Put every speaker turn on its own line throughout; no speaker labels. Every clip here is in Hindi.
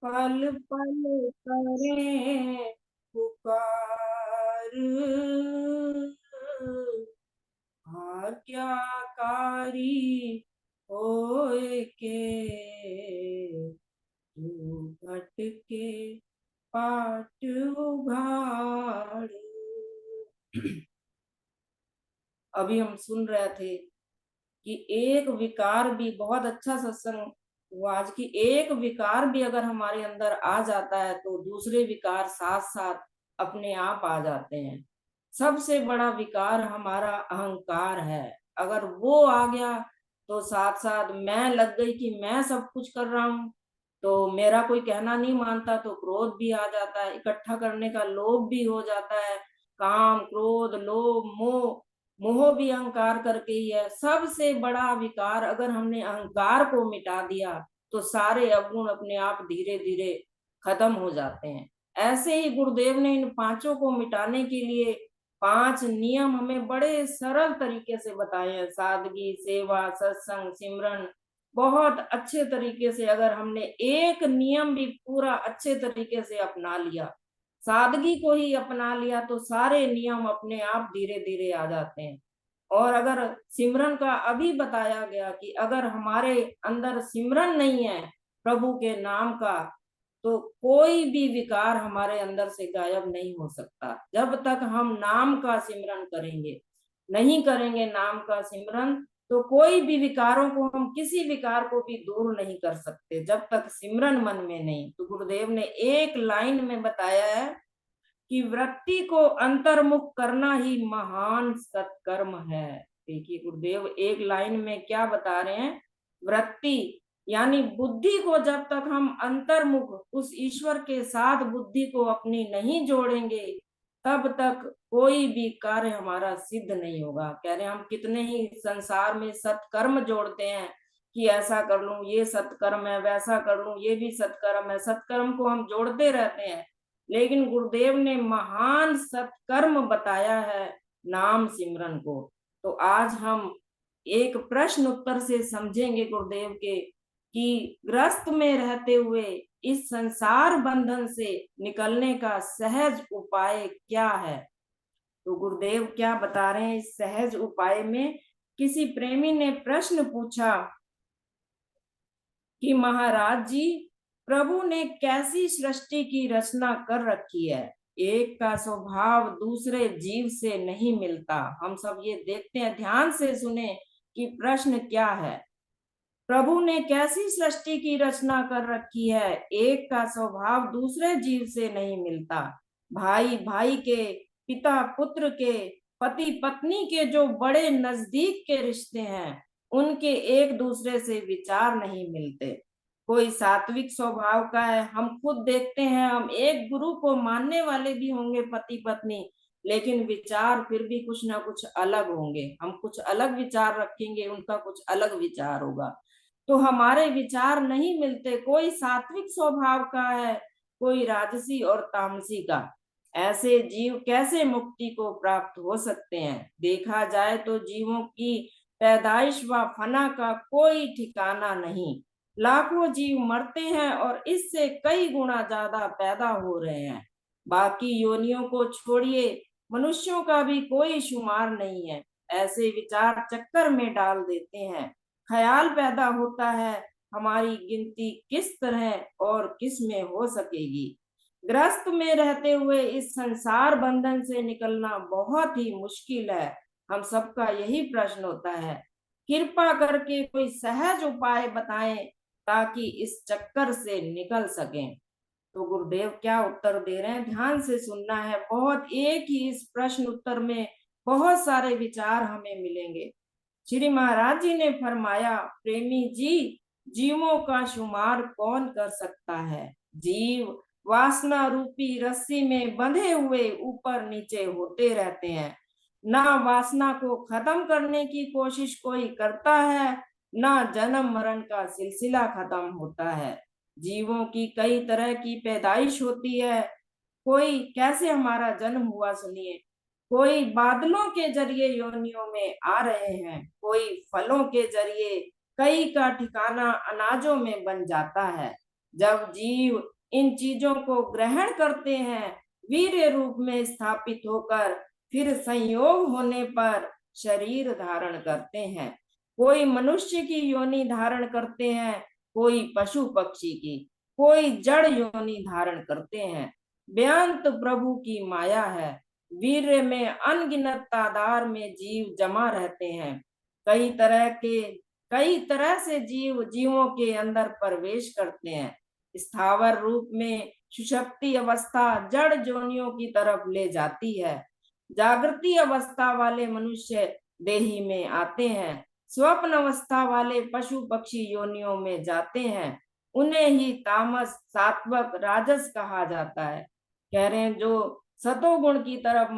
पल पल करें पुकार, आज्ञाकारी होए के तू भटके पाट उघाड़। अभी हम सुन रहे थे कि एक विकार भी, बहुत अच्छा सत्संग हुआ आज, की एक विकार भी अगर हमारे अंदर आ जाता है तो दूसरे विकार साथ साथ अपने आप आ जाते हैं। सबसे बड़ा विकार हमारा अहंकार है। अगर वो आ गया तो साथ साथ मैं लग गई कि मैं सब कुछ कर रहा हूँ, तो मेरा कोई कहना नहीं मानता तो क्रोध भी आ जाता है, इकट्ठा करने का लोभ भी हो जाता है। काम, क्रोध, लोभ, मोह, मोह भी अहंकार करके ही है। सबसे बड़ा विकार अगर हमने अहंकार को मिटा दिया तो सारे अवगुण अपने आप धीरे धीरे खत्म हो जाते हैं। ऐसे ही गुरुदेव ने इन पांचों को मिटाने के लिए पांच नियम हमें बड़े सरल तरीके से बताए हैं। सादगी, सेवा, सत्संग, सिमरन। बहुत अच्छे तरीके से अगर हमने एक नियम भी पूरा अच्छे तरीके से अपना लिया, सादगी को ही अपना लिया, तो सारे नियम अपने आप धीरे धीरे आ जाते हैं। और अगर सिमरन का अभी बताया गया कि अगर हमारे अंदर सिमरन नहीं है प्रभु के नाम का, तो कोई भी विकार हमारे अंदर से गायब नहीं हो सकता। जब तक हम नाम का सिमरन करेंगे, नहीं करेंगे नाम का सिमरन, तो कोई भी विकारों को, हम किसी विकार को भी दूर नहीं कर सकते जब तक सिमरन मन में नहीं। तो गुरुदेव ने एक लाइन में बताया है कि वृत्ति को अंतर्मुख करना ही महान सत्कर्म है। देखिए गुरुदेव एक लाइन में क्या बता रहे हैं। वृत्ति यानी बुद्धि को जब तक हम अंतर्मुख उस ईश्वर के साथ बुद्धि को अपनी नहीं जोड़ेंगे, तब तक कोई भी कार्य हमारा सिद्ध नहीं होगा। कह रहे हैं हम कितने ही संसार में सत्कर्म जोड़ते हैं कि ऐसा कर लूं ये सत्कर्म है, वैसा कर लूं ये भी सत्कर्म है। सत्कर्म को हम जोड़ते रहते हैं, लेकिन गुरुदेव ने महान सत्कर्म बताया है नाम सिमरन को। तो आज हम एक प्रश्न उत्तर से समझेंगे गुरुदेव के कि ग्रस्त में रहते हुए इस संसार बंधन से निकलने का सहज उपाय क्या है। तो गुरुदेव क्या बता रहे हैं इस सहज उपाय में। किसी प्रेमी ने प्रश्न पूछा कि महाराज जी, प्रभु ने कैसी सृष्टि की रचना कर रखी है, एक का स्वभाव दूसरे जीव से नहीं मिलता। हम सब ये देखते हैं, ध्यान से सुने कि प्रश्न क्या है। प्रभु ने कैसी सृष्टि की रचना कर रखी है, एक का स्वभाव दूसरे जीव से नहीं मिलता। भाई भाई के, पिता पुत्र के, पति पत्नी के जो बड़े नजदीक के रिश्ते हैं, उनके एक दूसरे से विचार नहीं मिलते। कोई सात्विक स्वभाव का है, हम खुद देखते हैं, हम एक गुरु को मानने वाले भी होंगे पति पत्नी, लेकिन विचार फिर भी कुछ ना कुछ अलग होंगे। हम कुछ अलग विचार रखेंगे, उनका कुछ अलग विचार होगा, तो हमारे विचार नहीं मिलते। कोई सात्विक स्वभाव का है, कोई राजसी और तामसी का। ऐसे जीव कैसे मुक्ति को प्राप्त हो सकते हैं। देखा जाए तो जीवों की पैदाइश व फना का कोई ठिकाना नहीं। लाखों जीव मरते हैं और इससे कई गुना ज्यादा पैदा हो रहे हैं। बाकी योनियों को छोड़िए, मनुष्यों का भी कोई शुमार नहीं है। ऐसे विचार चक्कर में डाल देते हैं। ख्याल पैदा होता है, हमारी गिनती किस तरह और किस में हो सकेगी। ग्रस्त में रहते हुए इस संसार बंधन से निकलना बहुत ही मुश्किल है। हम सबका यही प्रश्न होता है, कृपा करके कोई सहज उपाय बताएं ताकि इस चक्कर से निकल सकें। तो गुरुदेव क्या उत्तर दे रहे हैं, ध्यान से सुनना है। बहुत एक ही इस प्रश्न उत्तर में बहुत सारे विचार हमें मिलेंगे। श्री महाराज जी ने फरमाया, प्रेमी जी, जीवों का शुमार कौन कर सकता है। जीव वासना रूपी रस्सी में बंधे हुए ऊपर नीचे होते रहते हैं। ना वासना को खत्म करने की कोशिश कोई करता है, ना जन्म मरण का सिलसिला खत्म होता है। जीवों की कई तरह की पैदाइश होती है। कोई कैसे हमारा जन्म हुआ सुनिए। कोई बादलों के जरिए योनियों में आ रहे हैं, कोई फलों के जरिए, कई का ठिकाना अनाजों में बन जाता है। जब जीव इन चीजों को ग्रहण करते हैं, वीर्य रूप में स्थापित होकर फिर संयोग होने पर शरीर धारण करते हैं। कोई मनुष्य की योनि धारण करते हैं, कोई पशु पक्षी की, कोई जड़ योनि धारण करते हैं। बेअंत प्रभु की माया है। वीर्य में अनगिनत तादार में जीव जमा रहते हैं। कई तरह से जीवों के अंदर प्रवेश करते हैं। स्थावर रूप में सुषुप्ति अवस्था जड़ जोनियों की तरफ ले जाती है। जागृति अवस्था वाले मनुष्य देही में आते हैं। स्वप्न अवस्था वाले पशु पक्षी योनियों में जाते हैं। उन्हें ही तामस, सात्वक, राजस कहा जाता है। कह रहे हैं सतोगुण की तरफ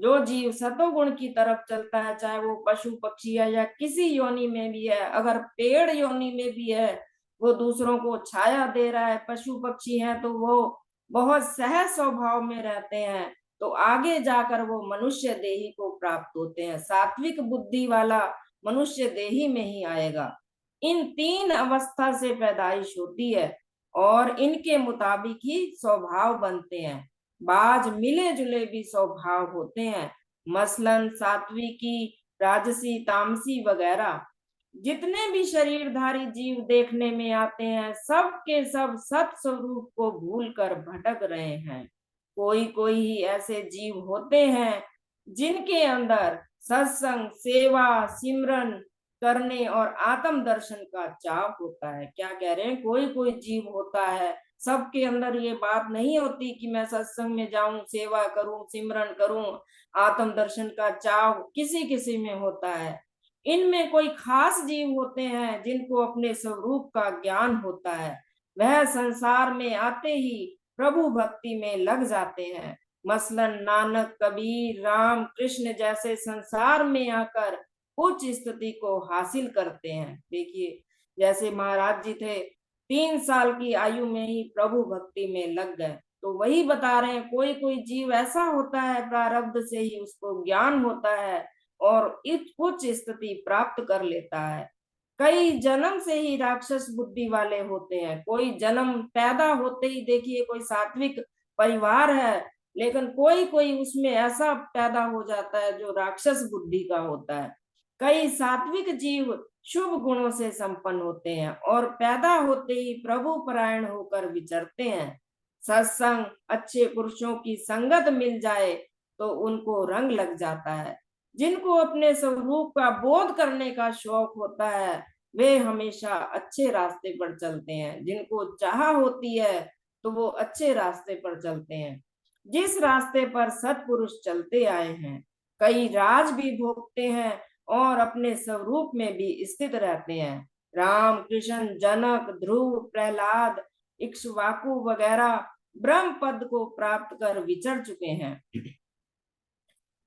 जो जीव सतोगुण की तरफ चलता है, चाहे वो पशु पक्षी है या किसी योनि में भी है, अगर पेड़ योनि में भी है, वो दूसरों को छाया दे रहा है, पशु पक्षी है तो वो बहुत सहज स्वभाव में रहते हैं, तो आगे जाकर वो मनुष्य देही को प्राप्त होते हैं। सात्विक बुद्धि वाला मनुष्य देही में ही आएगा। इन तीन अवस्था से पैदाइश होती है और इनके मुताबिक ही स्वभाव बनते हैं। बाज मिले जुले भी स्वभाव होते हैं, मसलन सात्विकी, राजसी, तामसी वगैरह। जितने भी शरीरधारी जीव देखने में आते हैं, सब के सब सत स्वरूप को भूलकर भटक रहे हैं। कोई कोई ही ऐसे जीव होते हैं जिनके अंदर सत्संग, सेवा, सिमरन करने और आत्म दर्शन का चाव होता है। क्या कह रहे हैं? कोई कोई जीव होता है, सबके अंदर ये बात नहीं होती कि मैं सत्संग में जाऊं, सेवा करूं, सिमरन करूं, आत्म दर्शन का चाव किसी किसी में होता है। इनमें कोई खास जीव होते हैं जिनको अपने स्वरूप का ज्ञान होता है। वह संसार में आते ही प्रभु भक्ति में लग जाते हैं। मसलन नानक, कबीर, राम, कृष्ण जैसे संसार में आकर उच्च स्थिति को हासिल करते हैं। देखिए, जैसे महाराज जी थे, 3 साल की आयु में ही प्रभु भक्ति में लग गए। तो वही बता रहे हैं, कोई कोई जीव ऐसा होता है, प्रारब्ध से ही उसको ज्ञान होता है और उच्च स्थिति प्राप्त कर लेता है। कई जन्म से ही राक्षस बुद्धि वाले होते हैं। कोई जन्म पैदा होते ही, देखिए, कोई सात्विक परिवार है, लेकिन कोई कोई उसमें ऐसा पैदा हो जाता है जो राक्षस बुद्धि का होता है। कई सात्विक जीव शुभ गुणों से संपन्न होते हैं और पैदा होते ही प्रभु परायण होकर विचरते हैं। सत्संग, अच्छे पुरुषों की संगत मिल जाए तो उनको रंग लग जाता है। जिनको अपने स्वरूप का बोध करने का शौक होता है, वे हमेशा अच्छे रास्ते पर चलते हैं। जिनको चाह होती है तो वो अच्छे रास्ते पर चलते हैं, जिस रास्ते पर सत्पुरुष चलते आए हैं। कई राज भी भोगते हैं और अपने स्वरूप में भी स्थित रहते हैं। राम, कृष्ण, जनक, ध्रुव, प्रहलाद, इक्ष्वाकु वगैरह ब्रह्म पद को प्राप्त कर विचर चुके हैं।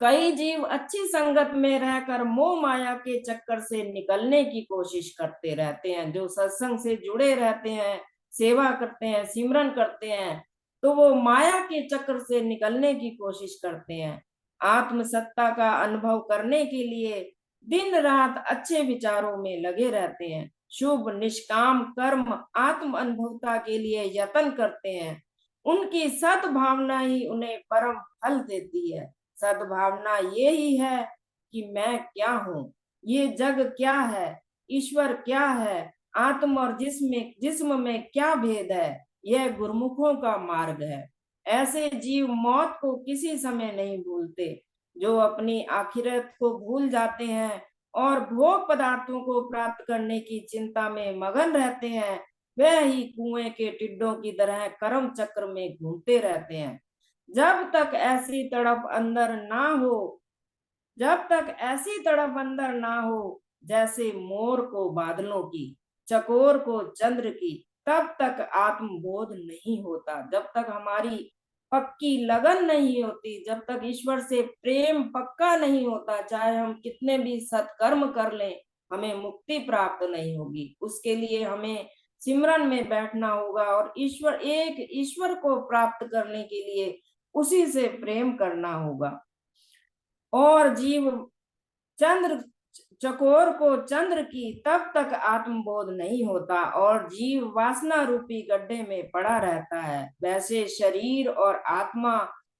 कई जीव अच्छी संगत में रहकर मोह माया के चक्कर से निकलने की कोशिश करते रहते हैं। जो सत्संग से जुड़े रहते हैं, सेवा करते हैं, सिमरन करते हैं, तो वो माया के चक्कर से निकलने की कोशिश करते हैं। आत्म सत्ता का अनुभव करने के लिए दिन रात अच्छे विचारों में लगे रहते हैं। शुभ निष्काम कर्म आत्म अनुभवता के लिए यत्न करते हैं। उनकी सद्भावना ही उन्हें परम फल देती है। सद्भावना ये ही है कि मैं क्या हूँ, ये जग क्या है, ईश्वर क्या है, आत्म और जिस्म में क्या भेद है, यह गुरुमुखों का मार्ग है। ऐसे जीव मौत को किसी समय नहीं भूलते। जो अपनी आखिरत को भूल जाते हैं और भोग पदार्थों को प्राप्त करने की चिंता में मगन रहते हैं, वह ही कुएं के टिड्डों की तरह कर्म चक्र में घूमते रहते हैं। जब तक ऐसी तड़प अंदर ना हो जब तक ऐसी तड़प अंदर ना हो जैसे मोर को बादलों की, चकोर को चंद्र की, तब तक आत्मबोध नहीं होता। जब तक हमारी पक्की लगन नहीं होती, जब तक ईश्वर से प्रेम पक्का नहीं होता, चाहे हम कितने भी सत्कर्म कर लें, हमें मुक्ति प्राप्त नहीं होगी। उसके लिए हमें सिमरन में बैठना होगा और ईश्वर को प्राप्त करने के लिए उसी से प्रेम करना होगा। और जीव चंद्र चकोर को चंद्र की तब तक आत्मबोध नहीं होता और जीव वासना रूपी गड्ढे में पड़ा रहता है, वैसे शरीर और आत्मा,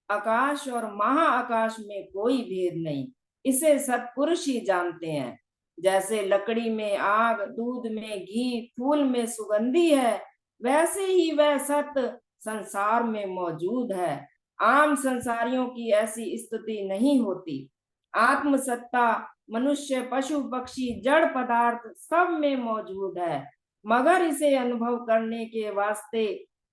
आकाश और महाआकाश में कोई भेद नहीं। इसे सत्पुरुष ही जानते हैं। जैसे लकड़ी में आग, दूध में घी, फूल में सुगंधी है, वैसे ही वह सत्य संसार में मौजूद है। आम संसारियों की ऐसी स्थिति नहीं होती। आत्मसत्ता मनुष्य, पशु, पक्षी, जड़ पदार्थ सब में मौजूद है, मगर इसे अनुभव करने के वास्ते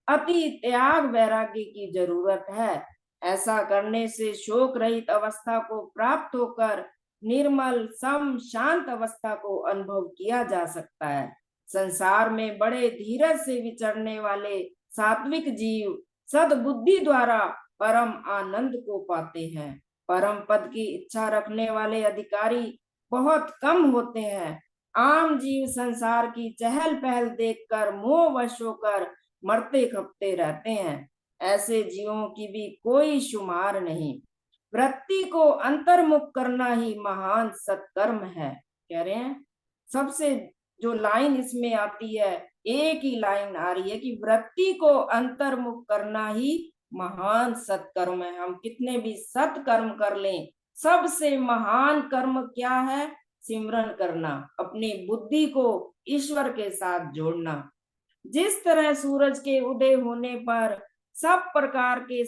अति त्याग वैराग्य की जरूरत है। ऐसा करने से शोक रहित अवस्था को प्राप्त होकर निर्मल सम शांत अवस्था को अनुभव किया जा सकता है। संसार में बड़े धीरज से विचरने वाले सात्विक जीव सद्बुद्धि द्वारा परम आनंद को पाते हैं। परम पद की इच्छा रखने वाले अधिकारी बहुत कम होते हैं। आम जीव संसार की चहल पहल देखकर मोह वश होकर मरते खपते रहते हैं। ऐसे जीवों की भी कोई शुमार नहीं। वृत्ति को अंतर्मुख करना ही महान सत्कर्म है। कह रहे हैं सबसे जो लाइन इसमें आती है, एक ही लाइन आ रही है कि वृत्ति को अंतर्मुख करना ही महान सत्कर्म है। हम कितने भी सत्कर्म कर लें, सबसे महान कर्म क्या है? सिमरन करना, अपनी बुद्धि को ईश्वर के साथ जोड़ना। जिस तरह सूरज के उदय होने पर सब प्रकार के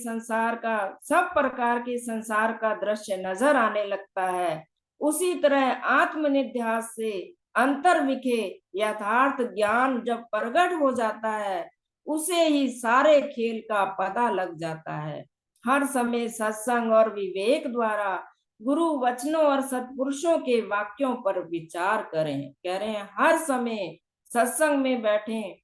संसार का दृश्य नजर आने लगता है, उसी तरह आत्मनिध्यास से अंतर्विखे यथार्थ ज्ञान जब प्रकट हो जाता है, उसे ही सारे खेल का पता लग जाता है। हर समय सत्संग और विवेक द्वारा गुरु वचनों और सत्पुरुषों के वाक्यों पर विचार करें। कह रहे हैं हर समय सत्संग में बैठें,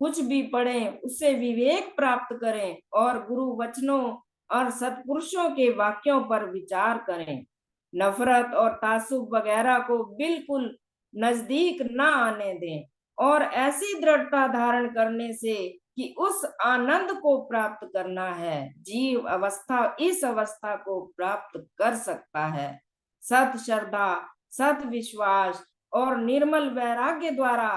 कुछ भी पढ़ें, उससे विवेक प्राप्त करें और गुरु वचनों और सत्पुरुषों के वाक्यों पर विचार करें। नफरत और तासुब वगैरह को बिल्कुल नजदीक न आने दें और ऐसी दृढ़ता धारण करने से कि उस आनंद को प्राप्त करना है, जीव अवस्था इस अवस्था को प्राप्त कर सकता है। सत श्रद्धा, सत विश्वास और निर्मल वैराग्य द्वारा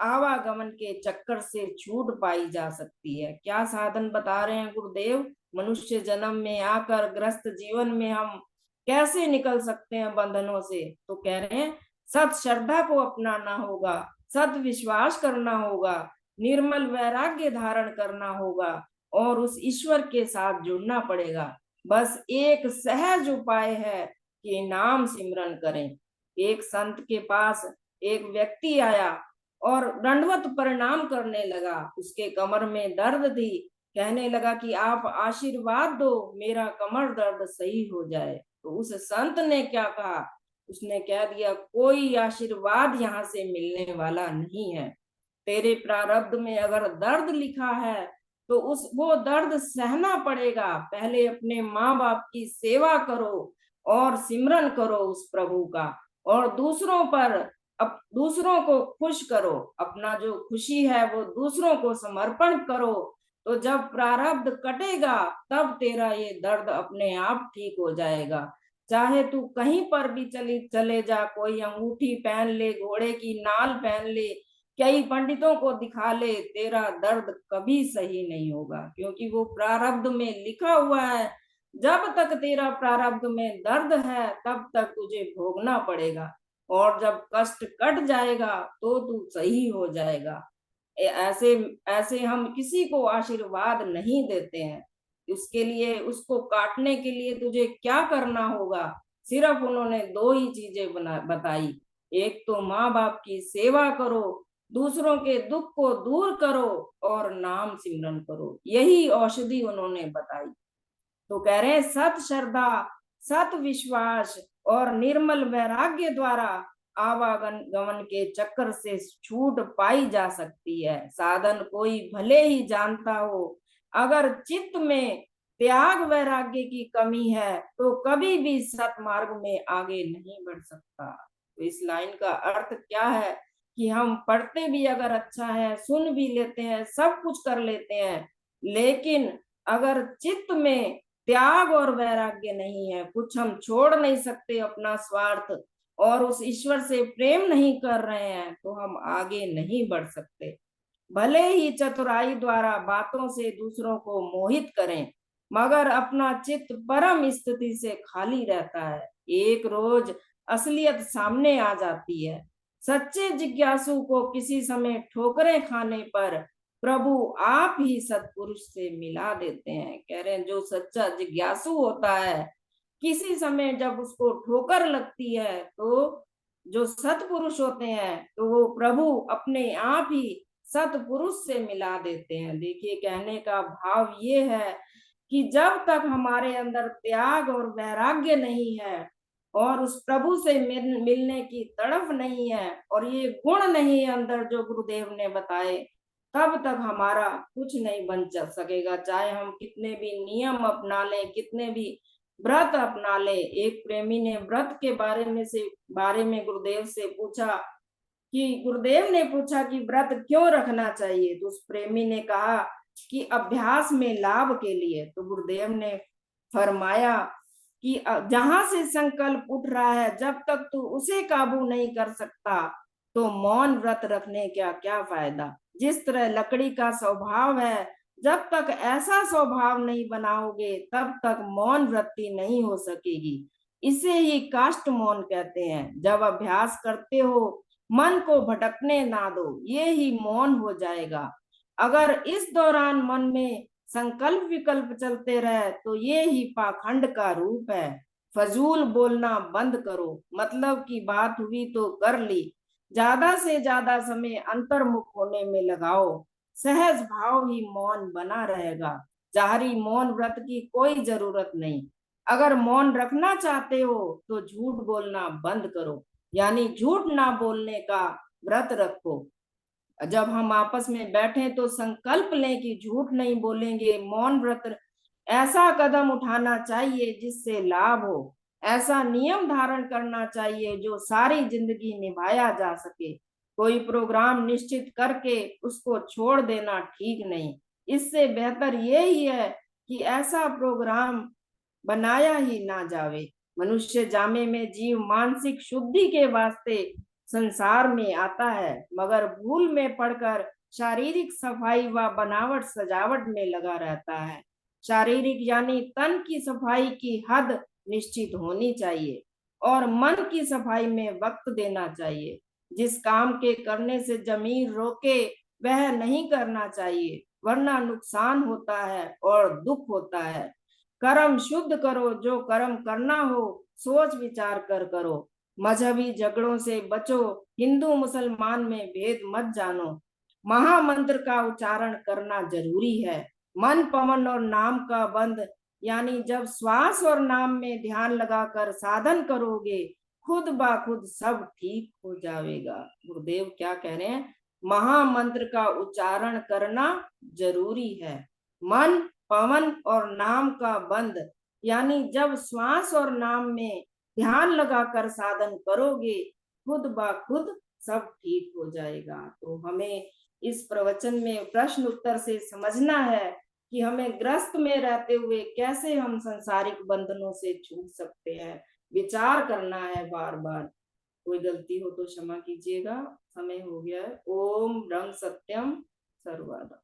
आवागमन के चक्कर से छूट पाई जा सकती है। क्या साधन बता रहे हैं गुरुदेव? मनुष्य जन्म में आकर ग्रस्त जीवन में हम कैसे निकल सकते हैं बंधनों से? तो कह रहे हैं सत श्रद्धा को अपनाना होगा, सत विश्वास करना होगा, निर्मल वैराग्य धारण करना होगा और उस ईश्वर के साथ जुड़ना पड़ेगा। बस एक सहज उपाय है कि नाम सिमरन करें। एक संत के पास एक व्यक्ति आया और दंडवत प्रणाम करने लगा। उसके कमर में दर्द थी। कहने लगा कि आप आशीर्वाद दो, मेरा कमर दर्द सही हो जाए। तो उस संत ने क्या कहा? उसने कह दिया कोई आशीर्वाद यहाँ से मिलने वाला नहीं है। तेरे प्रारब्ध में अगर दर्द लिखा है तो उस वो दर्द सहना पड़ेगा। पहले अपने माँ बाप की सेवा करो और सिमरन करो उस प्रभु का, और दूसरों पर अब दूसरों को खुश करो। अपना जो खुशी है वो दूसरों को समर्पण करो। तो जब प्रारब्ध कटेगा तब तेरा ये दर्द अपने आप ठीक हो जाएगा। चाहे तू कहीं पर भी चले जा, कोई अंगूठी पहन ले, घोड़े की नाल पहन ले, कई पंडितों को दिखा ले, तेरा दर्द कभी सही नहीं होगा, क्योंकि वो प्रारब्ध में लिखा हुआ है। जब तक तेरा प्रारब्ध में दर्द है तब तक तुझे भोगना पड़ेगा, और जब कष्ट कट जाएगा तो तू सही हो जाएगा। ऐसे ऐसे हम किसी को आशीर्वाद नहीं देते हैं। उसके लिए, उसको काटने के लिए तुझे क्या करना होगा? सिर्फ उन्होंने दो ही चीजें बताई। एक तो माँ बाप की सेवा करो, दूसरों के दुख को दूर करो और नाम सिमरन करो। यही औषधि उन्होंने बताई। तो कह रहे हैं सत श्रद्धा, सत विश्वास और निर्मल वैराग्य द्वारा आवागन गमन के चक्कर से छूट पाई जा सकती है। साधन कोई भले ही जानता हो, अगर चित्त में त्याग वैराग्य की कमी है तो कभी भी सतमार्ग में आगे नहीं बढ़ सकता। तो इस लाइन का अर्थ क्या है कि हम पढ़ते भी अगर अच्छा है, सुन भी लेते हैं, सब कुछ कर लेते हैं, लेकिन अगर चित्त में त्याग और वैराग्य नहीं है, कुछ हम छोड़ नहीं सकते अपना स्वार्थ और उस ईश्वर से प्रेम नहीं कर रहे हैं तो हम आगे नहीं बढ़ सकते। भले ही चतुराई द्वारा बातों से दूसरों को मोहित करें, मगर अपना चित्त परम स्थिति से खाली रहता है। एक रोज असलियत सामने आ जाती है। सच्चे जिज्ञासु को किसी समय ठोकरें खाने पर प्रभु आप ही सत्पुरुष से मिला देते हैं। कह रहे हैं जो सच्चा जिज्ञासु होता है, किसी समय जब उसको ठोकर लगती है तो जो सत्पुरुष होते हैं तो वो प्रभु अपने आप ही सत्पुरुष से मिला देते हैं। देखिए, कहने का भाव ये है कि जब तक हमारे अंदर त्याग और वैराग्य नहीं है और उस प्रभु से मिलने की तड़फ नहीं है और ये गुण नहीं है अंदर जो गुरुदेव ने बताए, तब तक हमारा कुछ नहीं बन सकेगा। चाहे हम कितने भी नियम अपना लें, कितने भी व्रत अपना ले। एक प्रेमी ने व्रत के बारे में गुरुदेव से पूछा कि गुरुदेव ने पूछा कि व्रत क्यों रखना चाहिए, तो उस प्रेमी ने कहा कि अभ्यास में लाभ के लिए। तो गुरुदेव ने फरमाया कि जहां से संकल्प उठ रहा है जब तक तू उसे काबू नहीं कर सकता तो मौन व्रत रखने का क्या फायदा। जिस तरह लकड़ी का स्वभाव है, जब तक ऐसा स्वभाव नहीं बनाओगे तब तक मौन वृत्ति नहीं हो सकेगी। इसे ही काष्ठ मौन कहते हैं। जब अभ्यास करते हो मन को भटकने ना दो, ये ही मौन हो जाएगा। अगर इस दौरान मन में संकल्प विकल्प चलते रहे तो ये ही पाखंड का रूप है। फजूल बोलना बंद करो, मतलब की बात हुई तो कर ली। ज्यादा से ज्यादा समय अंतर्मुख होने में लगाओ, सहज भाव ही मौन बना रहेगा। जाहरी मौन व्रत की कोई जरूरत नहीं। अगर मौन रखना चाहते हो तो झूठ बोलना बंद करो, यानी झूठ ना बोलने का व्रत रखो। जब हम आपस में बैठे तो संकल्प लें कि झूठ नहीं बोलेंगे, मौन व्रत। ऐसा कदम उठाना चाहिए जिससे लाभ हो। ऐसा नियम धारण करना चाहिए जो सारी जिंदगी निभाया जा सके। कोई प्रोग्राम निश्चित करके उसको छोड़ देना ठीक नहीं। इससे बेहतर ये ही है कि ऐसा प्रोग्राम बनाया ही ना जावे। मनुष्य जामे में जीव मानसिक शुद्धि के वास्ते संसार में आता है, मगर भूल में पड़कर शारीरिक सफाई व बनावट सजावट में लगा रहता है। शारीरिक यानी तन की सफाई की हद निश्चित होनी चाहिए और मन की सफाई में वक्त देना चाहिए। जिस काम के करने से जमीर रोके वह नहीं करना चाहिए, वरना नुकसान होता है और दुख होता है। कर्म शुद्ध करो, जो कर्म करना हो सोच विचार कर करो। मजहबी झगड़ों से बचो, हिंदू मुसलमान में भेद मत जानो। महामंत्र का उच्चारण करना जरूरी है। मन पवन और नाम का बंद, यानी जब श्वास और नाम में ध्यान लगाकर साधन करोगे खुद ब खुद सब ठीक हो जाएगा। गुरुदेव क्या कह रहे हैं, महामंत्र का उच्चारण करना जरूरी है। मन पवन और नाम का बंद, यानी जब श्वास और नाम में ध्यान लगाकर साधन करोगे खुद ब खुद सब ठीक हो जाएगा। तो हमें इस प्रवचन में प्रश्न उत्तर से समझना है कि हमें ग्रस्त में रहते हुए कैसे हम संसारिक बंधनों से छूट सकते हैं। विचार करना है बार बार। कोई गलती हो तो क्षमा कीजिएगा। समय हो गया है। ओम ब्रह्म सत्यम सर्वदा।